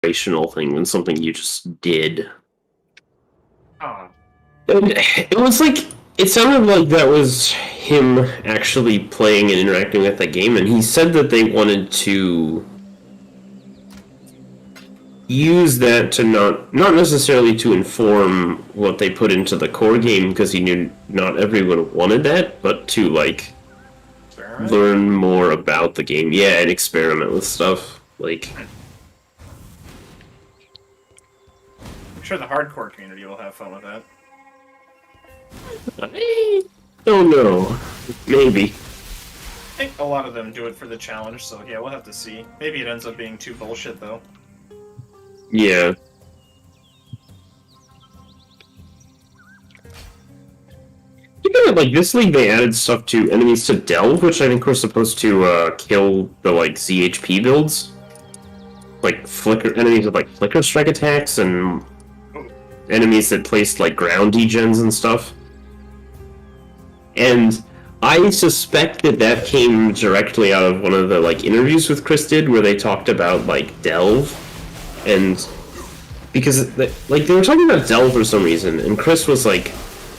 operational thing than something you just did. Oh. It was like, it sounded like that was him actually playing and interacting with the game, and he said that they wanted to use that to not necessarily to inform what they put into the core game, because he knew not everyone wanted that, but to like learn more about the game. Yeah, and experiment with stuff. Like, I'm sure the hardcore community will have fun with that. I don't know. Maybe. I think a lot of them do it for the challenge, so yeah, we'll have to see. Maybe it ends up being too bullshit, though. Yeah. Like, this league, they added stuff to enemies to delve, which I think were supposed to kill the like ZHP builds, like flicker enemies with like flicker strike attacks and enemies that placed like ground degens and stuff. And I suspect that that came directly out of one of the like interviews with Chris did, where they talked about like delve, and because like they were talking about delve for some reason, and Chris was like,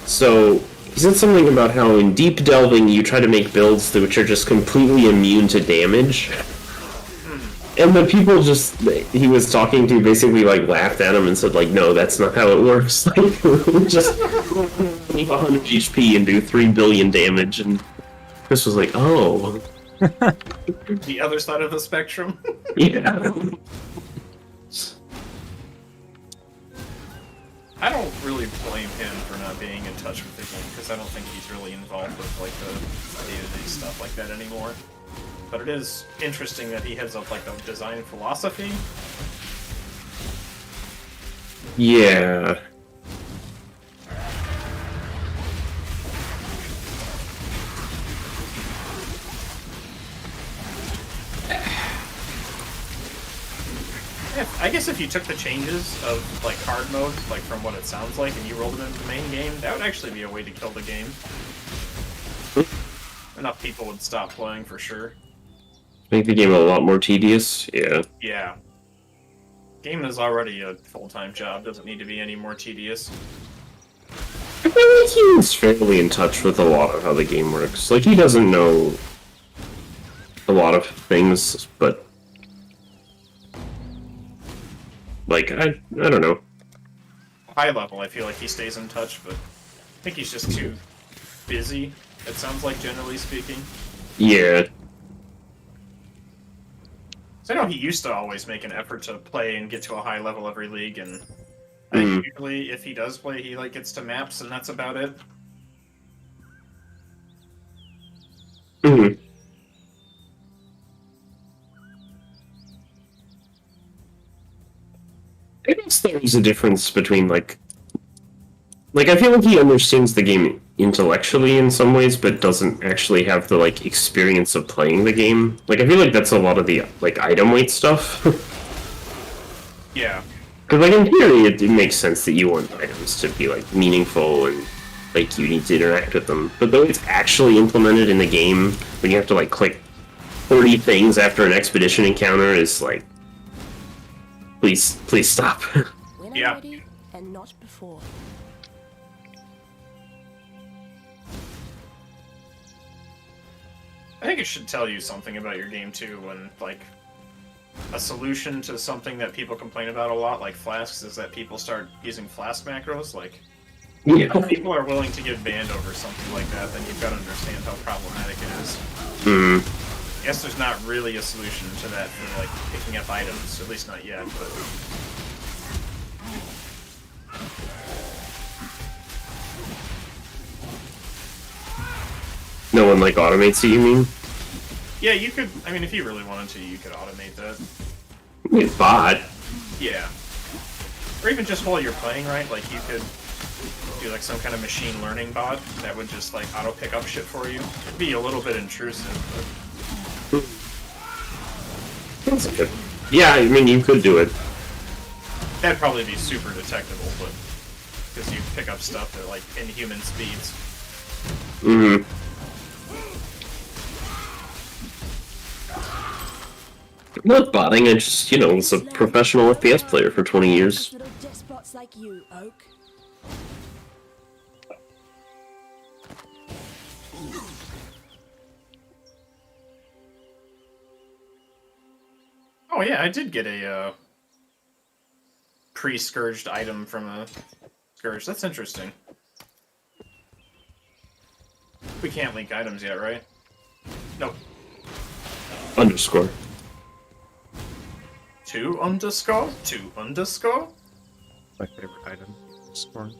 so. He said something about how in deep delving you try to make builds which are just completely immune to damage. And the people he was talking to basically like laughed at him and said like, no, that's not how it works. Like, just leave 100 HP and do 3 billion damage. And Chris was like, oh. The other side of the spectrum? Yeah. I don't really blame him for not being in touch with the game, because I don't think he's really involved with like the day-to-day stuff like that anymore. But it is interesting that he heads up like the design philosophy. Yeah. I guess if you took the changes of like hard mode, like from what it sounds like, and you rolled them into the main game, that would actually be a way to kill the game. Enough people would stop playing for sure. Make the game a lot more tedious. Yeah. Yeah. Game is already a full-time job, doesn't need to be any more tedious. I feel like he's fairly in touch with a lot of how the game works. Like, he doesn't know a lot of things, but like, I don't know. High level, I feel like he stays in touch, but I think he's just too busy, it sounds like, generally speaking. Yeah. So I know he used to always make an effort to play and get to a high level every league, and I think usually if he does play, he like gets to maps, and that's about it. I guess there's a difference between like I feel like he understands the game intellectually in some ways, but doesn't actually have the like experience of playing the game. Like, I feel like that's a lot of the like item weight stuff. Yeah. Because like in theory, it makes sense that you want items to be like meaningful and like you need to interact with them. But though it's actually implemented in the game, when you have to like click 30 things after an expedition encounter, is like, please stop. When Yeah. I'm ready, and not before. I think it should tell you something about your game too, when like a solution to something that people complain about a lot, like flasks, is that people start using flask macros. Like, if people are willing to get banned over something like that, then you've got to understand how problematic it is. I guess there's not really a solution to that for like picking up items, at least not yet, but No one like automates it, you mean? yeah, you could. I mean, if you really wanted to, you could automate that. It's bot. Yeah. Or even just while you're playing, right? Like, you could do, like, some kind of machine learning bot that would just, like, auto-pick up shit for you. It'd be a little bit intrusive, but... That's good. Yeah, I mean, you could do it. That'd probably be super detectable, but... because you pick up stuff at, like, inhuman speeds. I'm not botting, I just, was a professional FPS player for 20 years. Little despots like you, Oak. Oh yeah, I did get a pre-scourged item from a Scourge. That's interesting. We can't link items yet, right? Nope. Underscore. 2 underscore? 2 underscore? My favorite item. Scorn.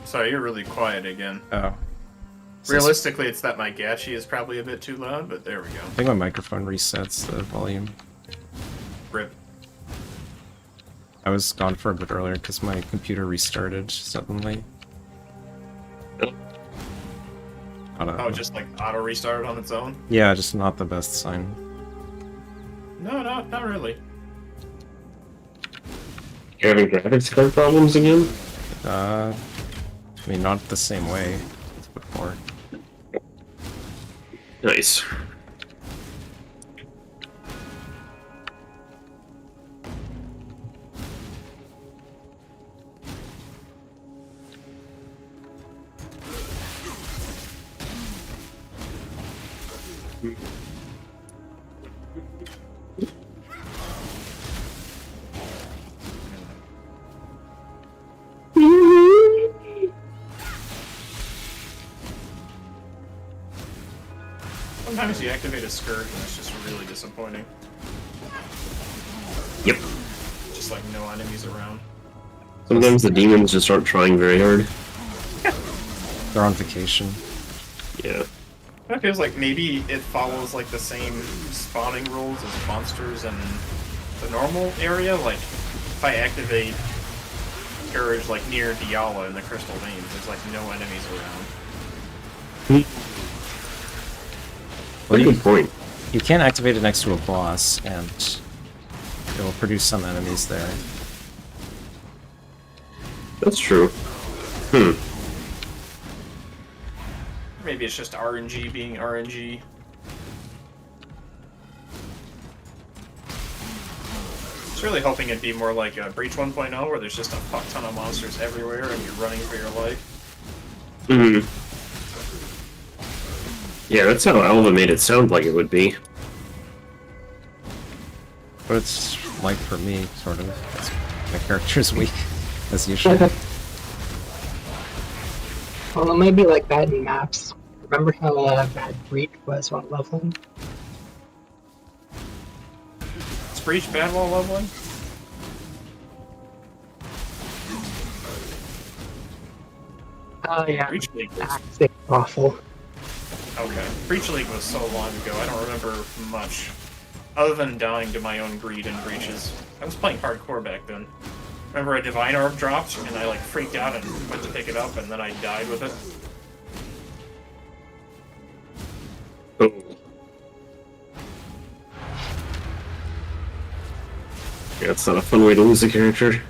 Sorry, you're really quiet again. Oh. Realistically, it's that my gachi is probably a bit too loud, but there we go. I think my microphone resets the volume. Rip. I was gone for a bit earlier because my computer restarted suddenly. Oh, just like auto restarted on its own? Yeah, just not the best sign. No, not really. You're having graphics card problems again? I mean, not the same way as before. Nice. Sometimes you activate a Scourge and it's just really disappointing. Yep. Just like no enemies around. Sometimes the demons just aren't trying very hard. They're on vacation. Yeah. It feels like maybe it follows like the same spawning rules as monsters in the normal area. Like if I activate Scourge like near Diala in the Crystal Veins, there's like no enemies around. What a good point. You can activate it next to a boss, and it will produce some enemies there. That's true. Maybe it's just RNG being RNG. It's really hoping it'd be more like a Breach 1.0, where there's just a fuck ton of monsters everywhere and you're running for your life. Yeah, that's how Alva made it sound like it would be. But it's like for me, sort of. My character's weak, as usual. Well, it might be like that in maps. Remember how bad Breach was while leveling? Is Breach bad while leveling? Oh yeah, Breach League was... Axing awful. Okay. Breach League was so long ago, I don't remember much. Other than dying to my own greed and breaches. I was playing hardcore back then. Remember a Divine Orb dropped, and I like freaked out and went to pick it up, and then I died with it. Oh. Yeah, it's not a fun way to lose a character.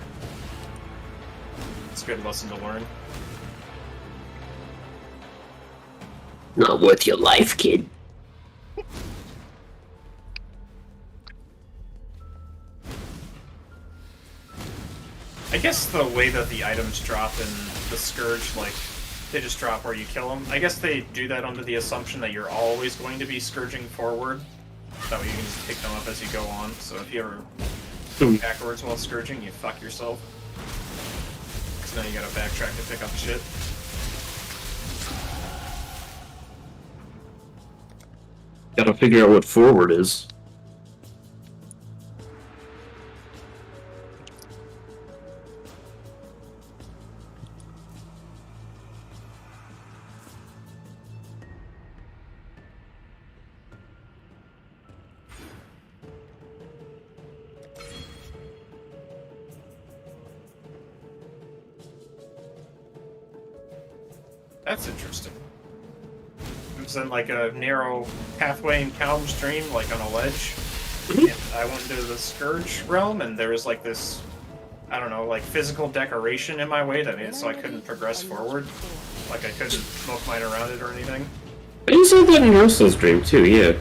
It's a good lesson to learn. Not worth your life, kid. I guess the way that the items drop in the Scourge, like, they just drop where you kill them. I guess they do that under the assumption that you're always going to be scourging forward. That way you can just pick them up as you go on. So if you ever go backwards while scourging, you fuck yourself. Because now you gotta backtrack to pick up shit. Gotta figure out what forward is. That's interesting. It was in like a narrow pathway in Calm Stream, like on a ledge. And I went into the Scourge realm, and there was like this, I don't know, like physical decoration in my way that made it so I couldn't progress forward. Like I couldn't smoke mine around it or anything. I just saw that in Russell's dream too, yeah.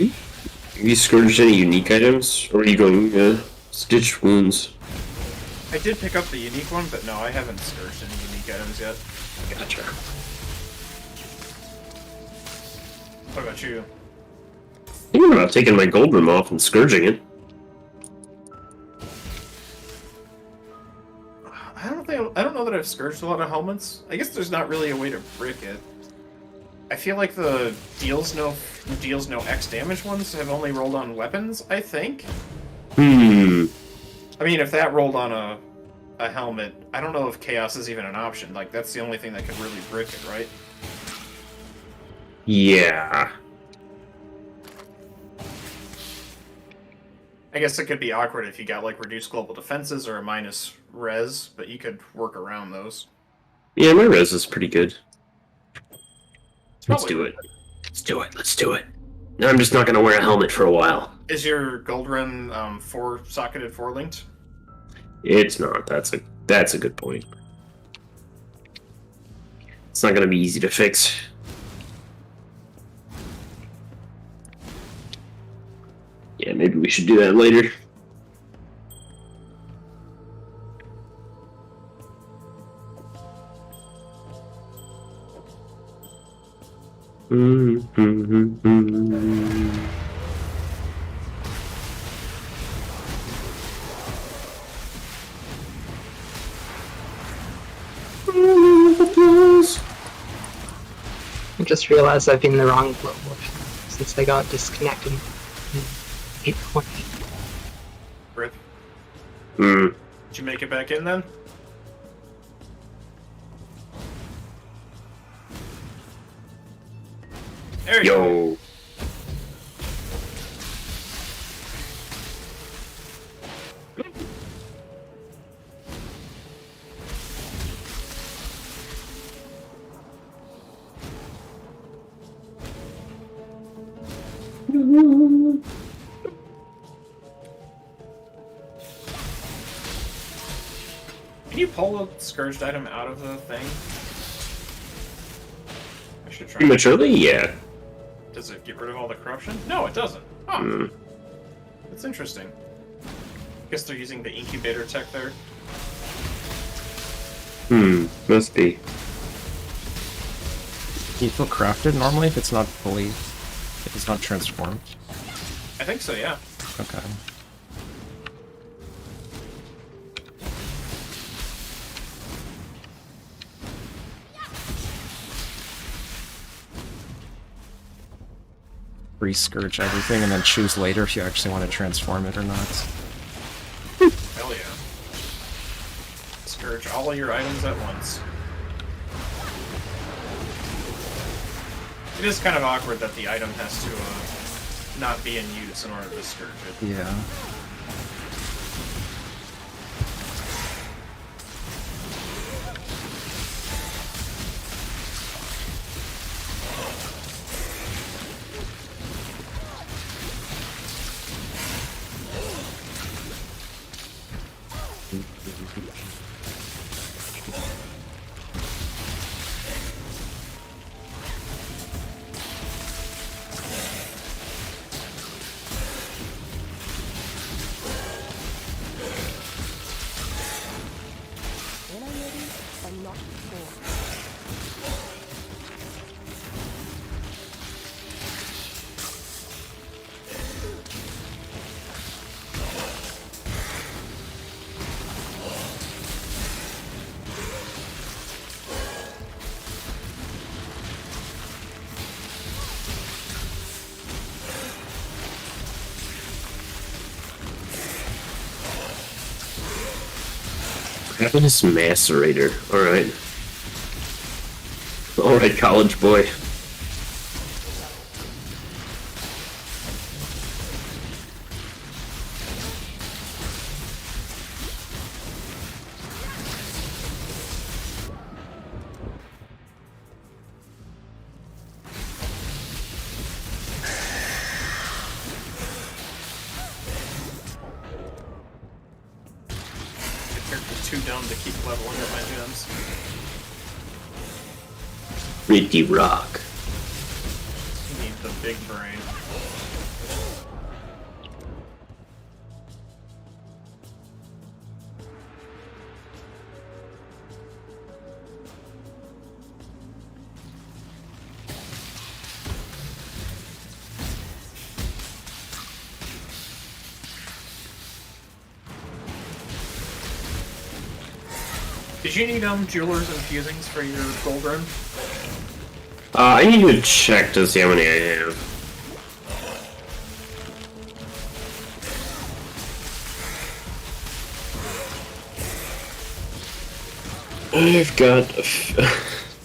Have you scourged any unique items? Or are you going stitched wounds? I did pick up the unique one, but no, I haven't scourged any unique items yet. Gotcha. What about you? Thinking about taking my gold rim off and scourging it. I don't know that I've scourged a lot of helmets. I guess there's not really a way to brick it. I feel like the deals no X damage ones have only rolled on weapons, I think. Hmm. I mean, if that rolled on a helmet, I don't know if chaos is even an option. Like, that's the only thing that could really brick it, right? Yeah. I guess it could be awkward if you got, like, reduced global defenses or a minus res, but you could work around those. Yeah, my res is pretty good. Let's Probably. do it. Let's do it. Let's do it. No, I'm just not gonna wear a helmet for a while. Is your gold rim socketed 4-linked? It's not. That's a good point. It's not gonna be easy to fix. Yeah, maybe we should do that later. I just realized I've been in the wrong global since I got disconnected in 8.8. Rip. Hmm. Did you make it back in then? There you go. Yo. Can you pull a scourged item out of the thing? I should try. Prematurely? Yeah. Does it get rid of all the corruption? No, it doesn't. Huh. Hmm. That's interesting. Guess they're using the incubator tech there. Must be. Can you feel crafted normally if it's not transformed? I think so, yeah. Okay. Re-scourge everything and then choose later if you actually want to transform it or not. Hell yeah. Scourge all of your items at once. It is kind of awkward that the item has to not be in use in order to scourge it. Yeah. When I'm ready, but not before. Ravenous Macerator. Alright. Alright, college boy. The character's too dumb to keep leveling up my gems. Pretty rock. You need the big brain. Did you need jewelers and fusings for your gold run? I need to check to see how many I have. I've got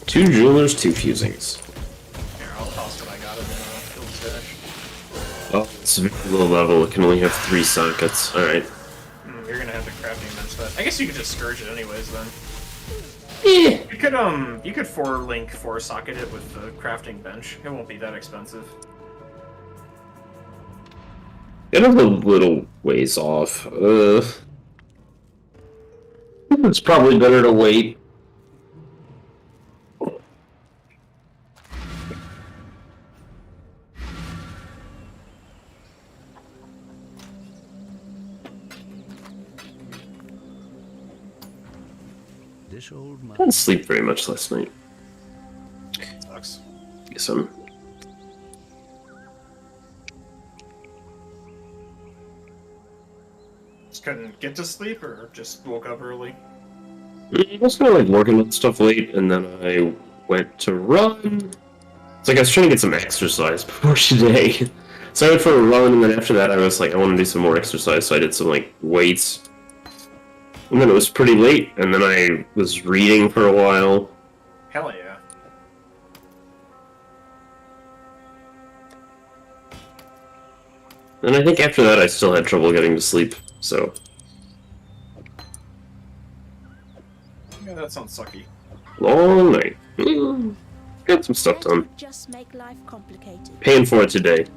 2 jewelers, 2 fusings. Here, I'll toss what I got in the field stash. Oh, it's a very low level. It can only have 3 sockets. Alright. You're gonna have to crafting bench that. I guess you could just Scourge it anyways then. Yeah. You could 4-link 4-socket it with the crafting bench. It won't be that expensive. It is a little ways off. It's probably better to wait. This old I didn't sleep very much last night. Sucks. Guess I'm... Just couldn't get to sleep or just woke up early? I was kind of like working on stuff late, and then I went to run. It's like I was trying to get some exercise before today. So I went for a run, and then after that I was like, I want to do some more exercise, so I did some like weights. And then it was pretty late, and then I was reading for a while. Hell yeah. And I think after that I still had trouble getting to sleep, so... Yeah, that sounds sucky. Long night. Got some stuff done. Just make life complicated. Paying for it today.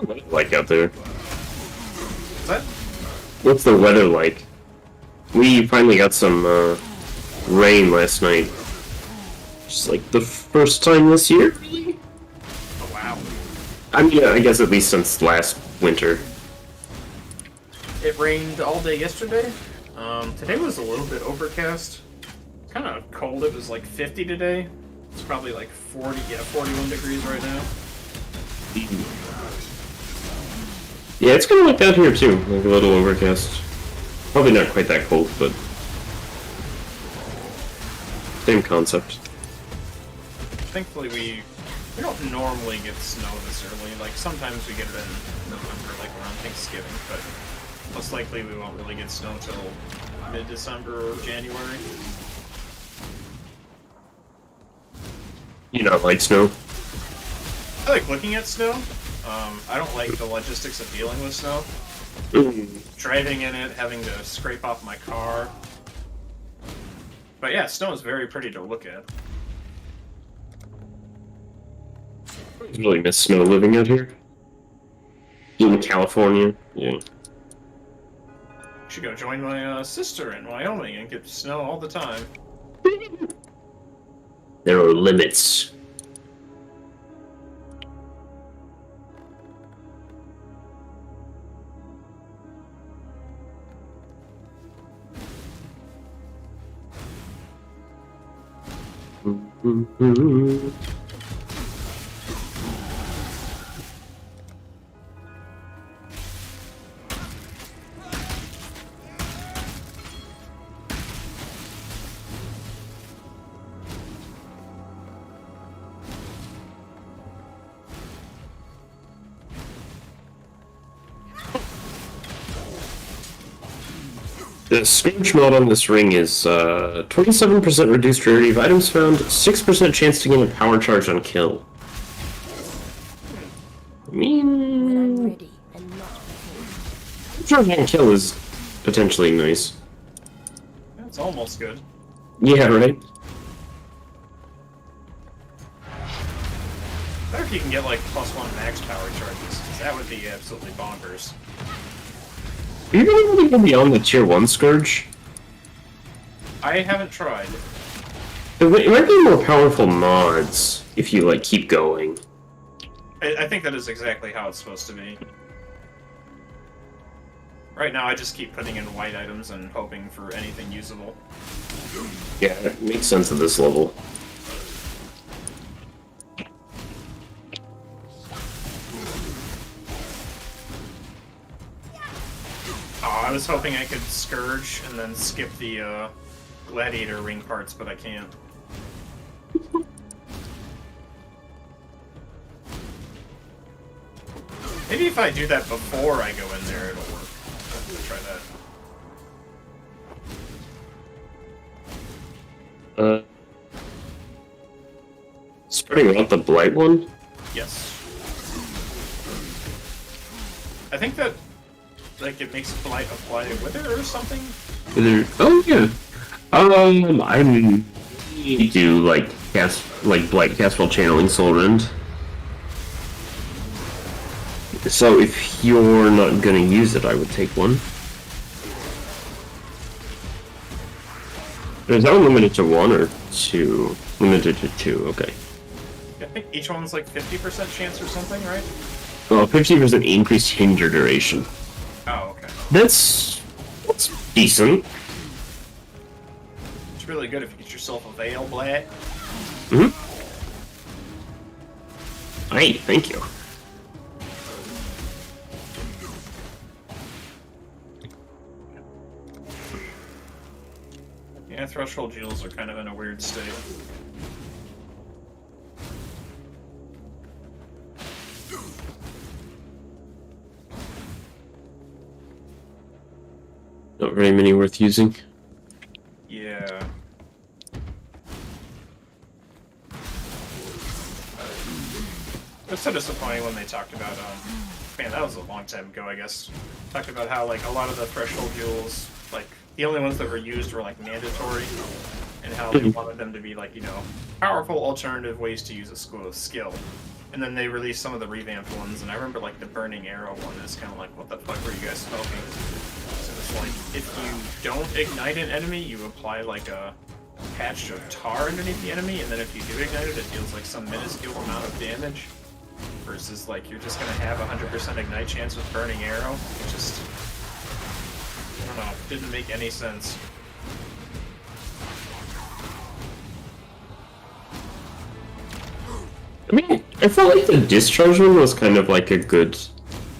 What's it like out there? Is that? What's the weather like? We finally got some rain last night. Just like the first time this year, really? Oh, wow. I mean, I guess at least since last winter. It rained all day yesterday. Today was a little bit overcast. Kind of cold. It was like 50 today. It's probably like 41 degrees right now. Yeah, it's kind of like that here too, like a little overcast. Probably not quite that cold, but same concept. Thankfully, we don't normally get snow this early. Like sometimes we get it in November, like around Thanksgiving, but most likely we won't really get snow till mid-December or January. You not like snow? I like looking at snow. I don't like the logistics of dealing with snow. Driving in it, having to scrape off my car. But yeah, snow is very pretty to look at. I really miss snow living out here. In California, yeah. Should go join my sister in Wyoming and get snow all the time. There are limits. The Scourge mod on this ring is 27% reduced rarity of items found, 6% chance to gain a power charge on kill. I When I'm mean, ready and not before. charge on kill is potentially nice. That's almost good. Yeah, right? Better if you can get like +1 max power charges, 'cause that would be absolutely bonkers. Are you really going to go beyond the tier 1 Scourge? I haven't tried. It might be more powerful mods if you like keep going. I think that is exactly how it's supposed to be. Right now, I just keep putting in white items and hoping for anything usable. Yeah, it makes sense at this level. Oh, I was hoping I could Scourge and then skip the Gladiator ring parts, but I can't. Maybe if I do that before I go in there, it'll work. I'm gonna try that. Spreading out the blight one? Yes. I think that, like, it makes Blight apply Wither or something? Oh yeah. I mean, you do like blight cast while channeling Soul Rend. So if you're not gonna use it, I would take one. Is that one limited to 1 or 2? Limited to 2, okay. I think each one's like 50% chance or something, right? Well, 50% increased hinder duration. Oh, okay. That's decent. It's really good if you get yourself a Veil Blade. Mm-hmm. Hey, thank you. Yeah, Threshold Jewels are kind of in a weird state. Not very many worth using. Yeah. It was so disappointing when they talked about, man, that was a long time ago, I guess. Talked about how, like, a lot of the Threshold Jewels, like, the only ones that were used were, like, mandatory, and how they wanted them to be, like, you know, powerful alternative ways to use a skill. And then they released some of the revamped ones, and I remember, like, the Burning Arrow one is kind of like, what the fuck were you guys smoking? So it's like, if you don't ignite an enemy, you apply, like, a patch of tar underneath the enemy, and then if you do ignite it, it deals, like, some minuscule amount of damage. Versus, like, you're just gonna have 100% ignite chance with Burning Arrow. It just, I don't know, didn't make any sense. I mean, I felt like the discharge one was kind of like a good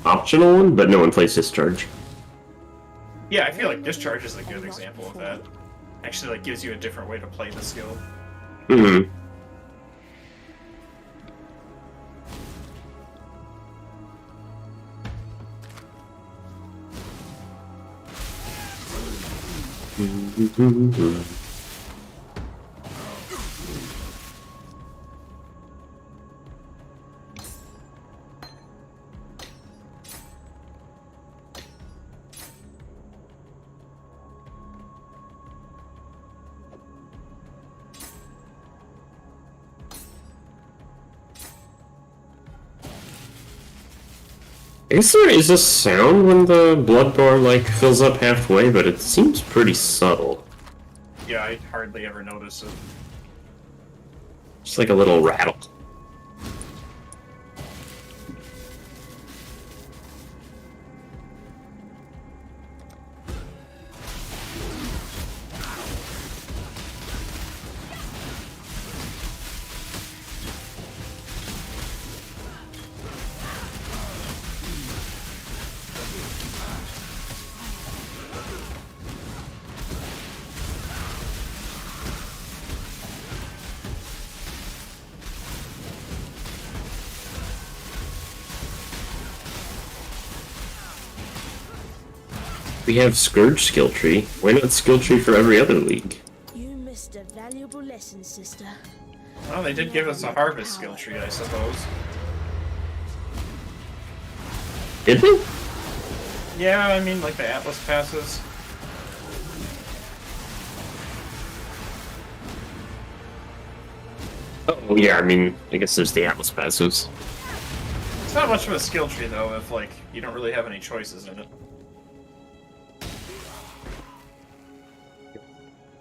optional one, but no one plays discharge. Yeah, I feel like Discharge is a good example of that. Actually, like, gives you a different way to play the skill. Hmm. I guess there is a sound when the blood bar like fills up halfway, but it seems pretty subtle. Yeah, I hardly ever notice it. Just like a little rattle. We have Scourge skill tree. Why not skill tree for every other league? You missed a valuable lesson, sister. Well, they did give us a Harvest skill tree, I suppose. Did they? Yeah, I mean, like the Atlas passes. Oh yeah, I mean, I guess there's the Atlas passives. It's not much of a skill tree, though, if, like, you don't really have any choices in it.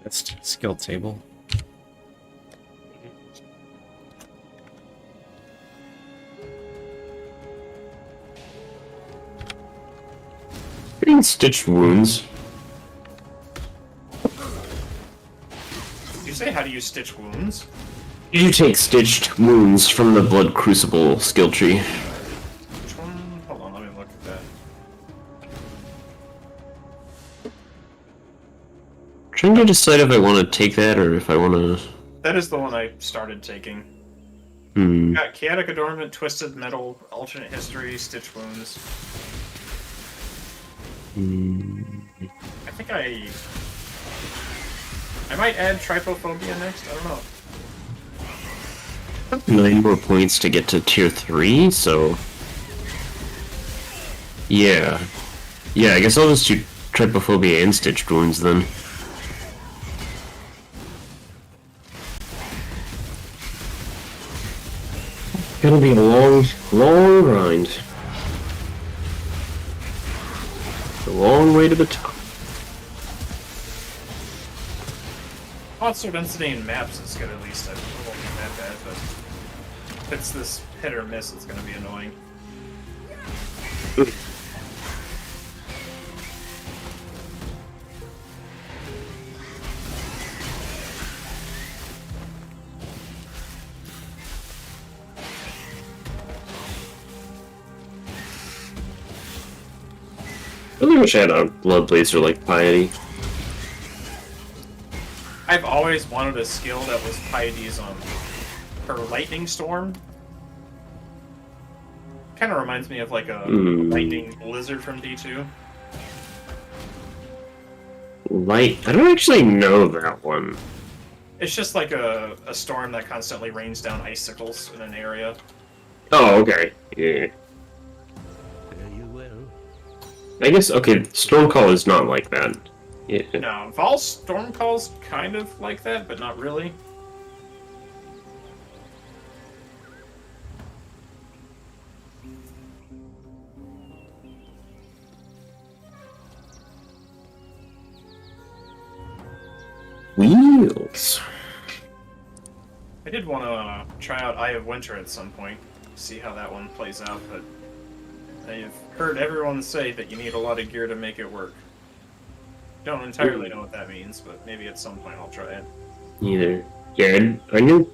It's skill table. Getting stitched wounds. Did you say how do you stitch wounds? You take stitched wounds from the Blood Crucible skill tree. Which one? Hold on, let me look at that. Trying to decide if I want to take that or if I want to. That is the one I started taking. Hmm. Got Chaotic Adornment, Twisted Metal, Alternate History, Stitch Wounds. I think I might add Trypophobia next, I don't know. 9 more points to get to tier 3, so. Yeah. Yeah, I guess I'll just do Trypophobia and Stitched Wounds then. Gonna be a long, long grind. A long way to the top. Monster density in maps is good at least. It won't be that bad, but if it's this hit or miss, it's gonna be annoying. I really wish I had a Blood Blazer like Piety. I've always wanted a skill that was Piety's her Lightning Storm. Kind of reminds me of like a Lightning Blizzard from D2. I don't actually know that one. It's just like a storm that constantly rains down icicles in an area. Oh, okay. Yeah. I guess, okay, Stormcall is not like that. Yeah. No, Val's Stormcall's kind of like that, but not really. Wheels. I did want to try out Eye of Winter at some point, see how that one plays out, but I've heard everyone say that you need a lot of gear to make it work. Don't entirely know what that means, but maybe at some point I'll try it. Either. Yeah, I know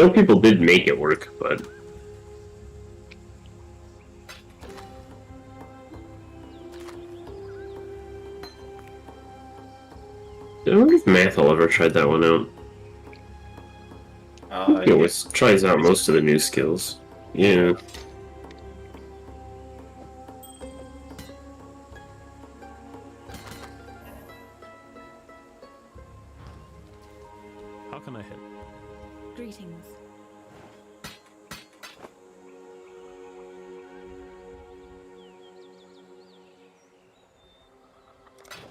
people did make it work, but I wonder if Mathel ever tried that one out. He always tries out most of the new skills. Yeah. How can I help? Greetings.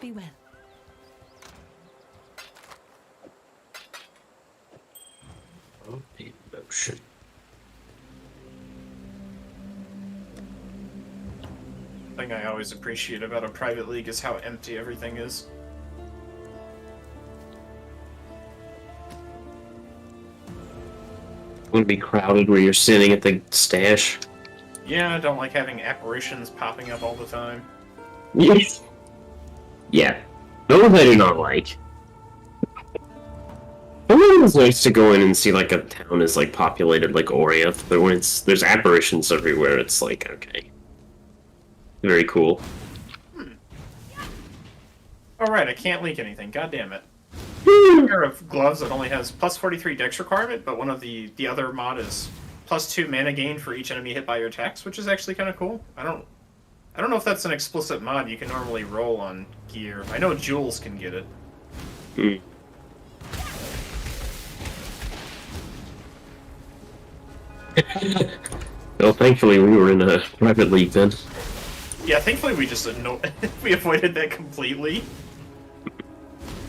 Be well. Motion. Thing I always appreciate about a private league is how empty everything is. Wouldn't be crowded where you're sitting at the stash. Yeah, I don't like having apparitions popping up all the time. Yes. Yeah. Those I do not like. I mean, it's nice to go in and see like a town is like populated like Oriath, but when there's apparitions everywhere, it's like okay, very cool. All right, I can't leak anything. God damn it. A pair of gloves that only has plus 43 dex requirement, but one of the other mod is plus 2 mana gain for each enemy hit by your attacks, which is actually kind of cool. I don't know if that's an explicit mod you can normally roll on gear. I know Jules can get it. Hmm. Well, thankfully we were in a private league then. Yeah, thankfully we just we avoided that completely.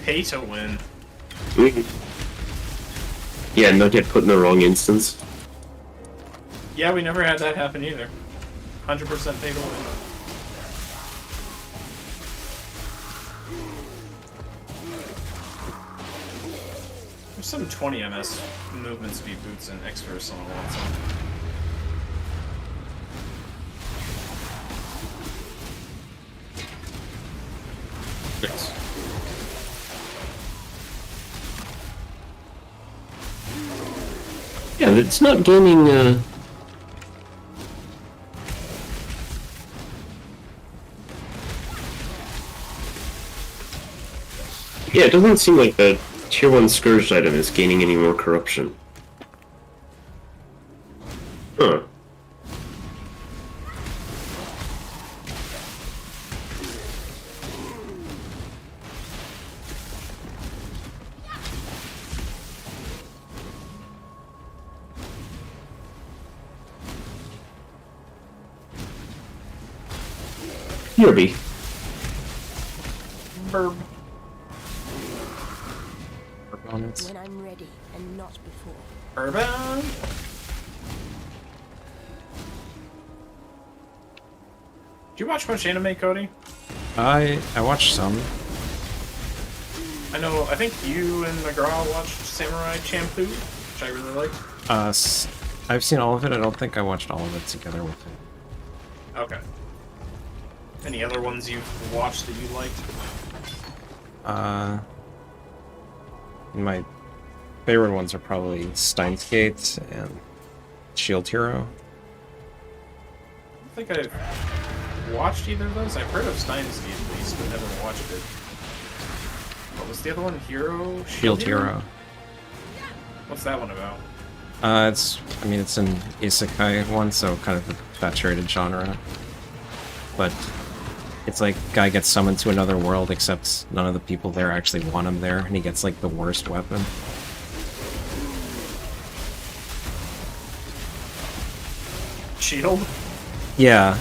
Pay to win. Yeah, not get put in the wrong instance. Yeah, we never had that happen either. 100% pay to win. There's some 20 MS movement speed boots and extra someone wants them. 6. Yeah, it's not gaining. Yeah, it doesn't seem like the tier 1 Scourge item is gaining any more corruption. Huh. Kirby. Burb. Opponents. When I'm ready and not before. Urban. Do you watch much anime, Cody? I watched some. I know. I think you and McGraw watched Samurai Champloo, which I really liked. I've seen all of it. I don't think I watched all of it together with it. Okay. Any other ones you've watched that you liked? My favorite ones are probably Steins Gate and Shield Hero. I don't think I've watched either of those. I've heard of Steins Gate at least, but never watched it. What was the other one? Shield Hero. What's that one about? It's an isekai one, so kind of a saturated genre. But it's like guy gets summoned to another world, except none of the people there actually want him there, and he gets like the worst weapon. Shield? Yeah.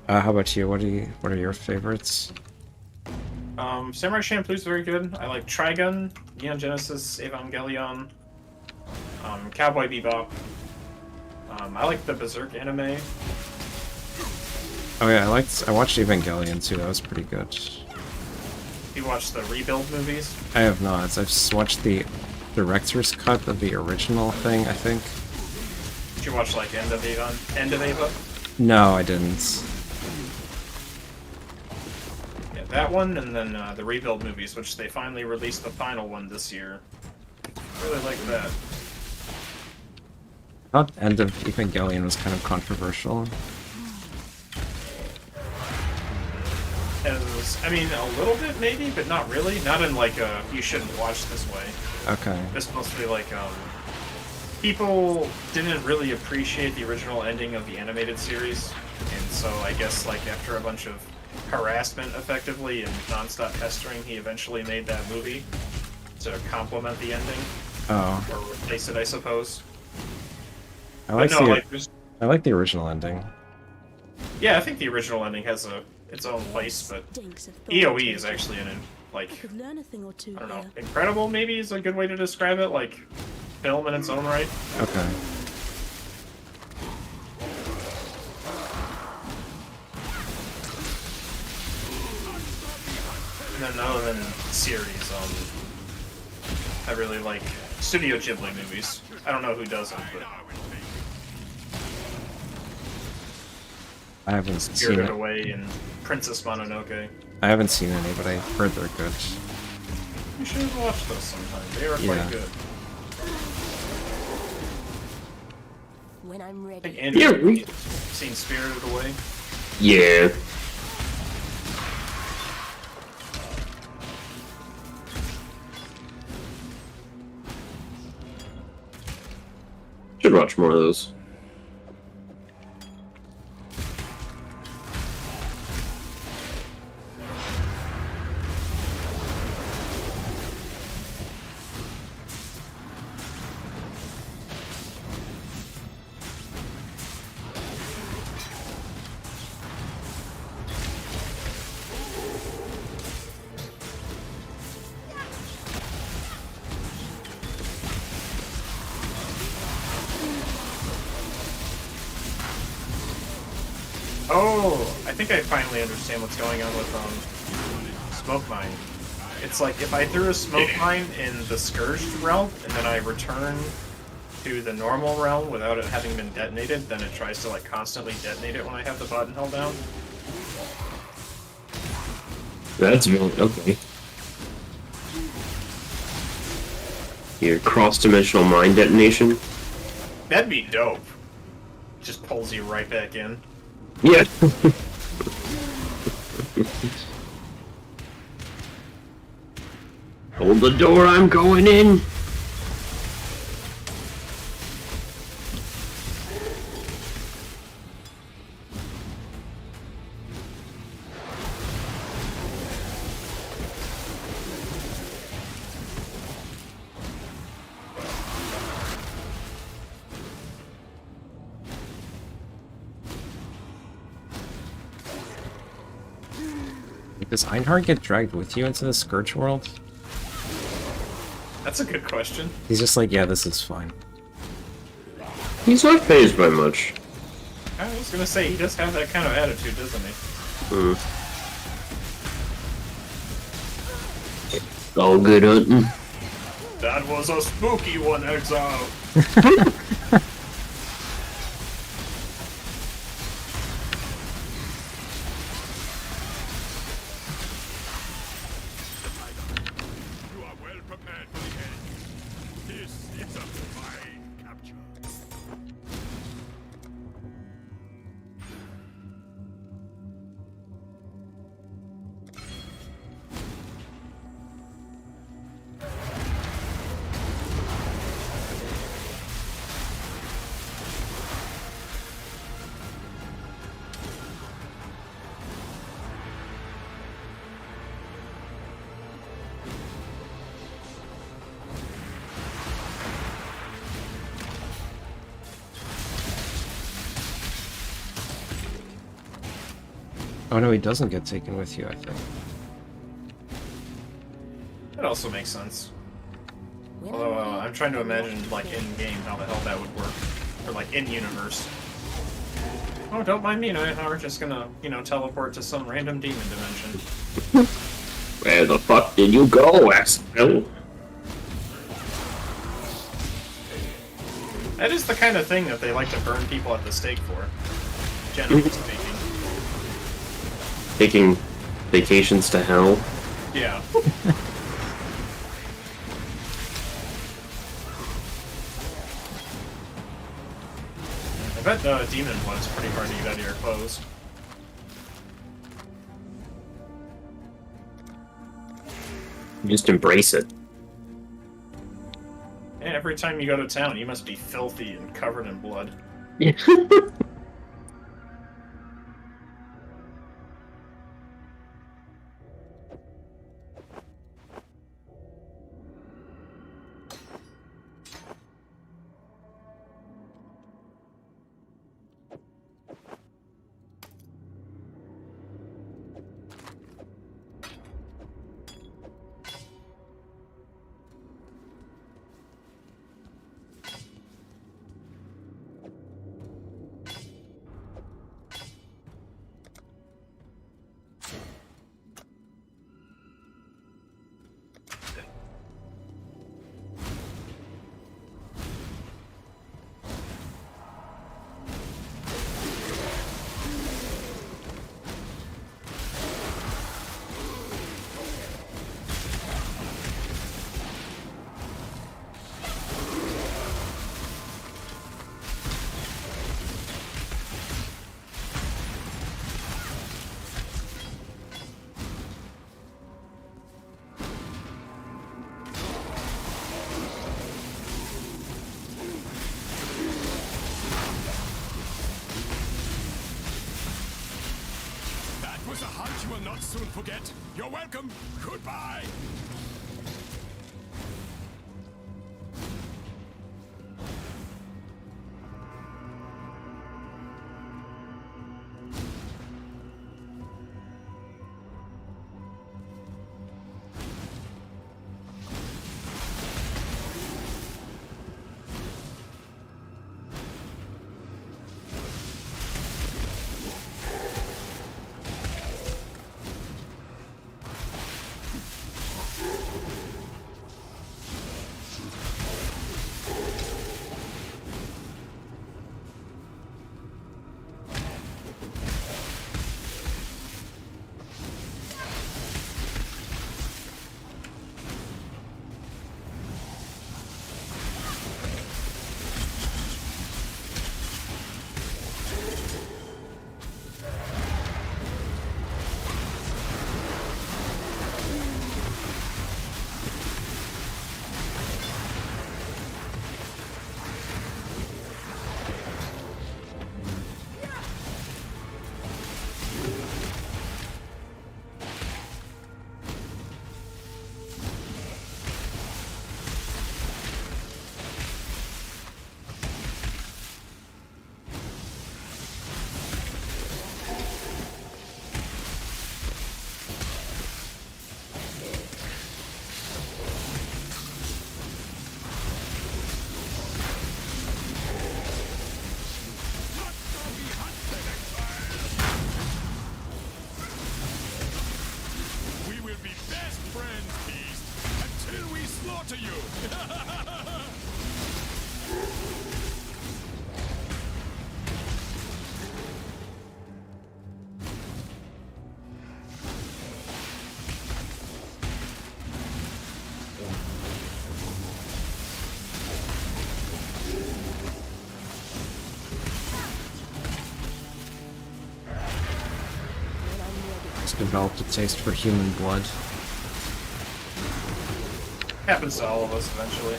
How about you? What are your favorites? Samurai Champloo's very good. I like Trigun, Neon Genesis, Evangelion, Cowboy Bebop. I like the Berserk anime. Oh yeah, I watched Evangelion too. That was pretty good. You watch the Rebuild movies? I have not. I've just watched the director's cut of the original thing, I think. Did you watch like End of Eva? No, I didn't. Yeah, that one, and then the Rebuild movies, which they finally released the final one this year. Really like that. I thought End of Evangelion was kind of controversial. I mean, a little bit maybe, but not really. Not in like a you shouldn't watch this way. Okay. It's mostly like people didn't really appreciate the original ending of the animated series, and so I guess like after a bunch of harassment effectively and non-stop pestering, he eventually made that movie to complement the ending. Oh. Or replace it, I suppose. I like But no, I like the original ending. yeah, I think the original ending has its own place, but EOE is actually like, Could learn a thing or two I don't know, here. incredible maybe is a good way to describe it, like film in its own right. Okay. And then other than series, I really like Studio Ghibli movies. I don't know who does them, but I haven't seen Spirited it. Away and Princess Mononoke. I haven't seen any, but I heard they're good. You should watch those sometime. They are Yeah. quite good. When I'm I think ready. Andrew Yeah, we- seen Spirited Away. Yeah. Should watch more of those. Oh, I think I finally understand what's going on with Smoke Mine. It's like if I threw a Smoke Mine in the Scourged realm, and then I return to the normal realm without it having been detonated, then it tries to like constantly detonate it when I have the button held down. That's really okay. Your cross-dimensional mine detonation. That'd be dope. Just pulls you right back in. Yeah. Hold the door, I'm going in. Does Einhard get dragged with you into the Scourge world? That's a good question. He's just like, yeah, this is fine. He's not phased by much. I was gonna say, he does have that kind of attitude, doesn't he? All good hunting. That was a spooky one, Exile! You are well prepared for the end. This is a fine capture. Oh no, he doesn't get taken with you, I think. That also makes sense. When Although, I'm ready, I'm trying to I'm imagine, not like, prepared. in-game how the hell that would work. Or, like, in-universe. Oh, don't mind me, we're just gonna, you know, teleport to some random demon dimension. Where the fuck did you go, Exile? That is the kind of thing that they like to burn people at the stake for. Generally speaking. Taking vacations to hell. Yeah. I bet Demon Blood's pretty hard to get out of your clothes. Just embrace it. Yeah, every time you go to town, you must be filthy and covered in blood. Yeah. That was a hunt you will not soon forget. You're welcome. Goodbye. Just developed a taste for human blood. Happens to all of us eventually.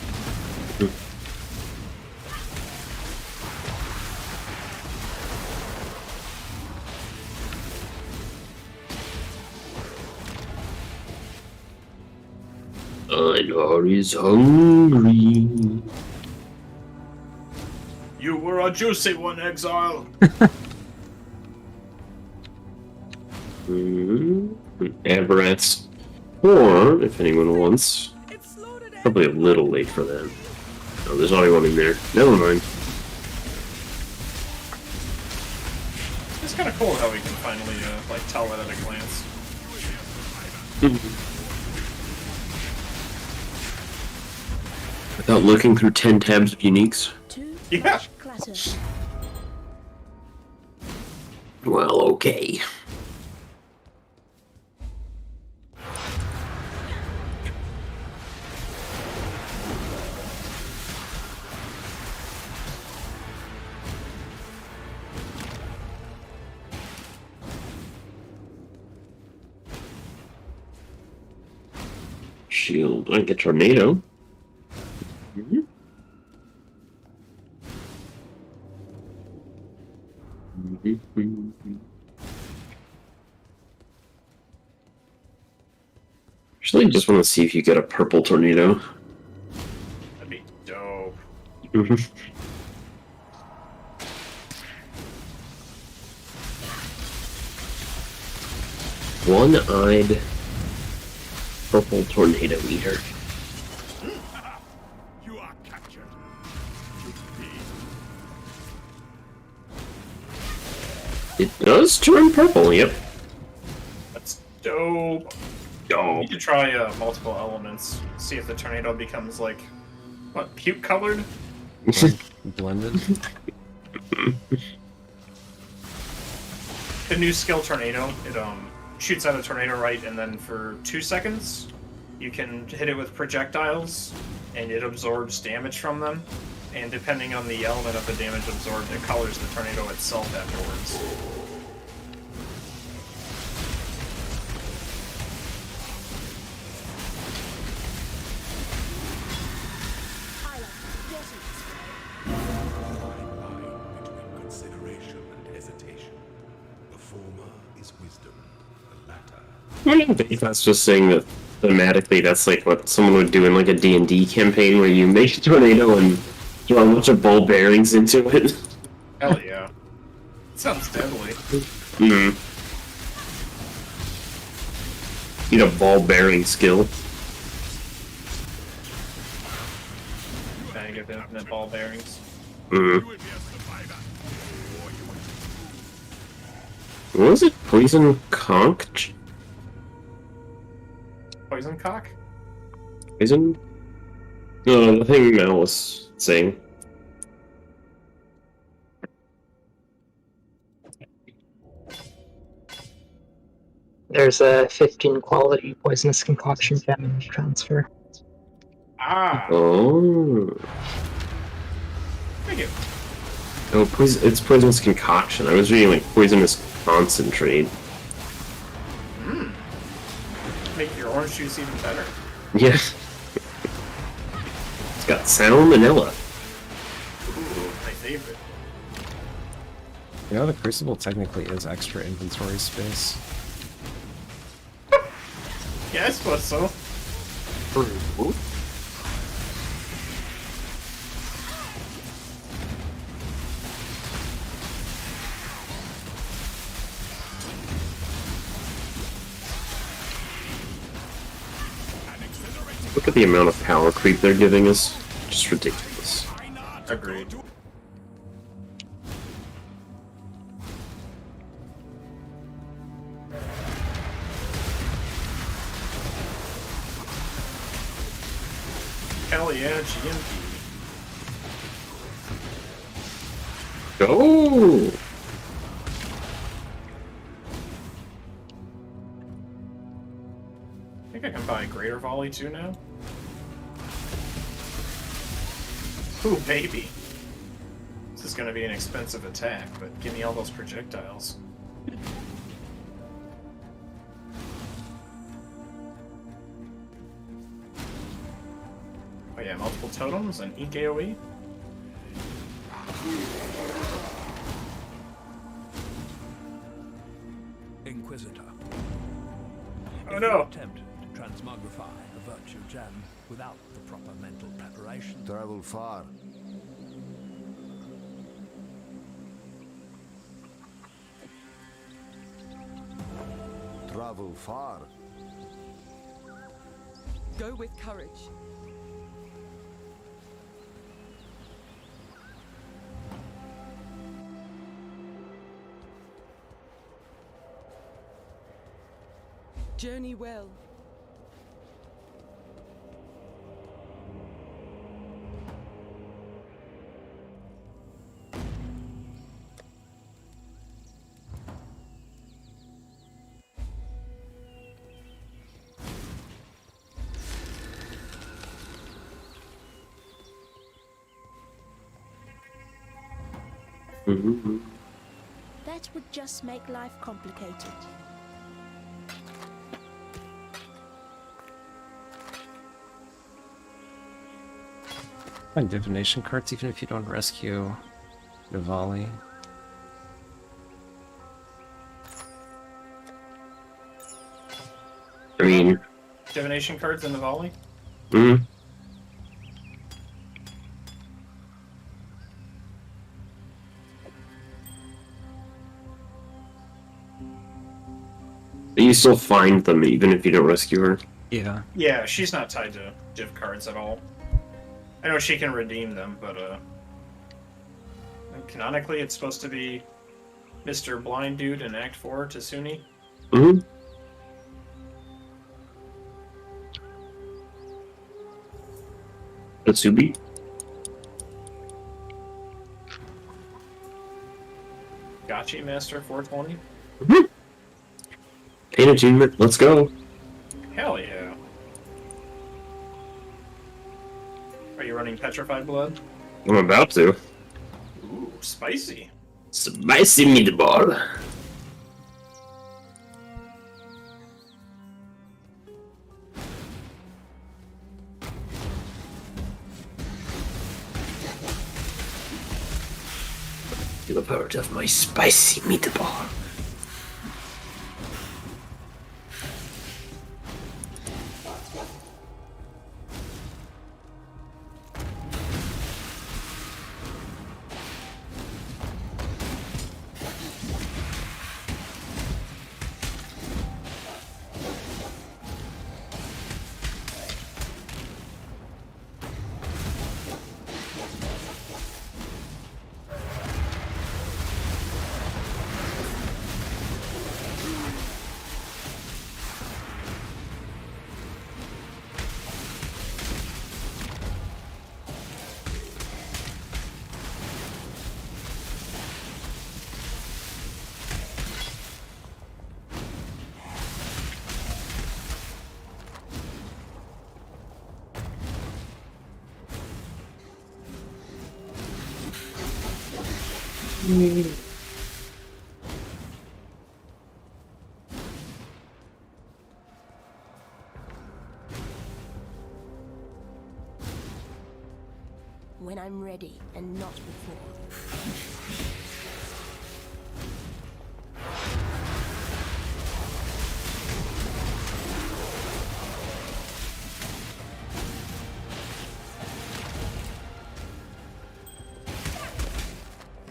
Einar is hungry. You were a juicy one, Exile. Aberrats. Or, if anyone wants, probably a little late for that. Oh, there's already one in there. Never mind. It's kind of cool how we can finally like tell that at a glance. Without looking through 10 tabs of uniques. Yeah. Clatter. Well, okay. Shield. I get tornado. Actually, I just want to see if you get a purple tornado. That'd be dope. One-eyed purple tornado eater. You are captured. It does turn purple, yep. That's dope. Oh. You could try multiple elements. See if the tornado becomes like, what, puke colored? Blended. The new skill tornado, it shoots out a tornado right, and then for 2 seconds, you can hit it with projectiles, and it absorbs damage from them. And depending on the element of the damage absorbed, it colors the tornado itself afterwards. Between consideration and hesitation. The former is wisdom, the latter. I think that's just saying that thematically that's like what someone would do in like a D&D campaign where you make a tornado and throw a bunch of ball bearings into it. Hell yeah. Sounds deadly. Need a ball bearing skill. Trying to get the infinite ball bearings. You will be a survivor. What was it? Poison conch? Poison cock? Poison? No, the thing Mel was saying. There's a 15 quality poisonous concoction damage transfer. Ah! Oh. Thank you. Oh, it's poisonous concoction. I was reading like poisonous concentrate. Make your orange juice even better. Yeah. It's got salmonella. Ooh, my favorite. You know, the Crucible technically is extra inventory space. Yeah, I suppose so. Look at the amount of power creep they're giving us. Just ridiculous. Agreed. Hell yeah, GMP. Go! I think I can buy Greater Volley too now. Ooh, baby. This is gonna be an expensive attack, but give me all those projectiles. Oh yeah, multiple totems and ink AoE. Inquisitor. Oh If no! you attempt to transmogrify a virtue gem without the proper mental preparation, Travel far. Travel far. Go with courage. Journey well. Mhm. That would just make life complicated. Find divination cards even if you don't rescue Navali. I mean, Divination cards in the volley? mm, but you still find them even if you don't rescue her. Yeah. Yeah, she's not tied to div cards at all. I know she can redeem them, but canonically it's supposed to be Mr. Blind Dude in Act 4 Tasuni. Mm-hmm. Atsubi. Gotchi Master 420. Mm-hmm. Pain attunement. Let's go. Hell yeah. Are you running Petrified Blood? I'm about to. Ooh, spicy. Spicy meatball. Feel the power of my spicy meatball. When I'm ready and not before.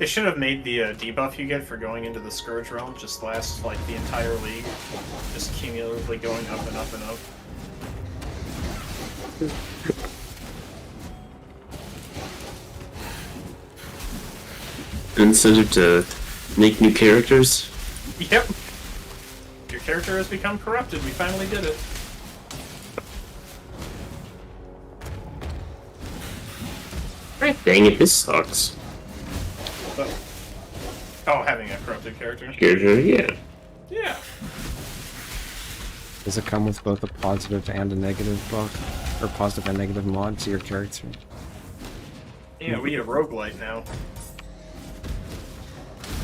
They should have made the debuff you get for going into the Scourge realm just last like the entire league, just cumulatively going up and up and up. Incentive to make new characters. Yep. Your character has become corrupted. We finally did it. Dang it, this sucks. But, oh, having a corrupted character. Character, yeah. Yeah. Does it come with both a positive and a negative buff? Or positive and negative mod to your character? Yeah, we have roguelite now.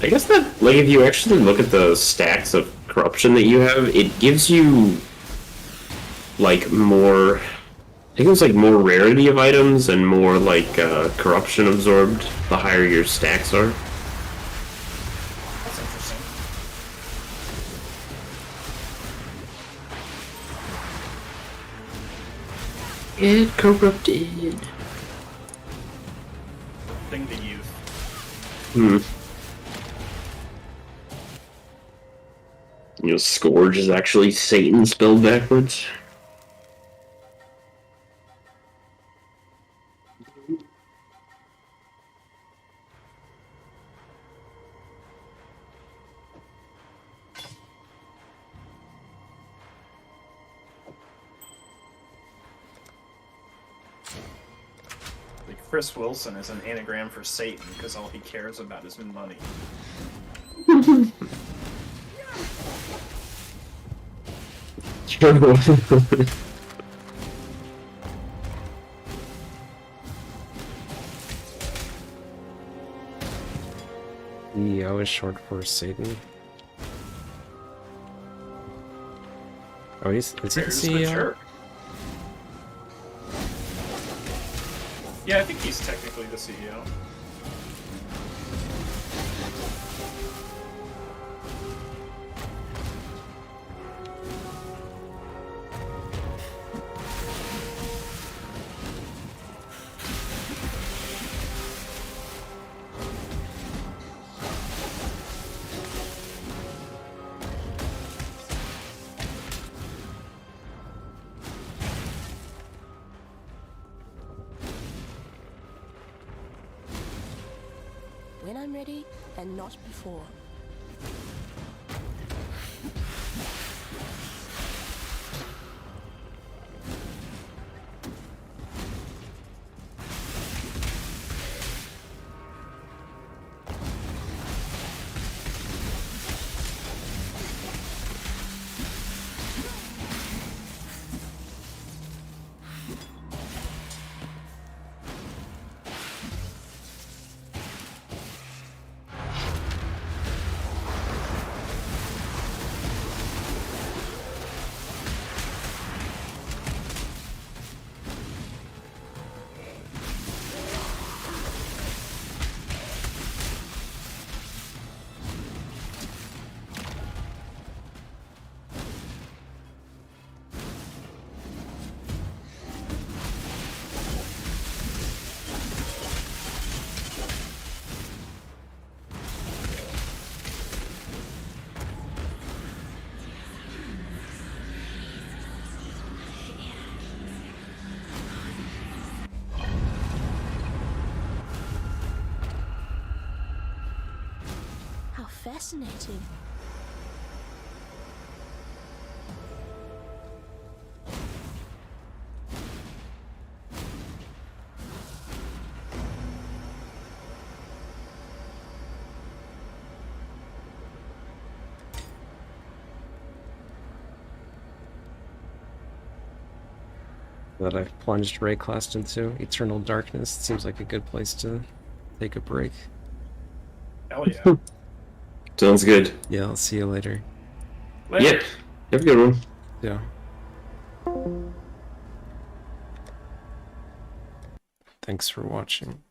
I guess that, like, if you actually look at the stacks of corruption that you have, it gives you, like, more think it was like more rarity of items and more like corruption absorbed the higher your stacks are. That's interesting. It corrupted. Thing to youth. Hmm. You know, Scourge is actually Satan spelled backwards. Like Chris Wilson is an anagram for Satan because all he cares about is money. EO is short for Satan. Oh, is he the Who's the CEO? jerk? Yeah, I think he's technically the CEO. When I'm ready, and not before. How fascinating. That I've plunged Rayclast into Eternal Darkness. It seems like a good place to take a break. Hell yeah. Sounds good. Yeah, I'll see you later. Later. Yep. Have a good one. Yeah. Thanks for watching.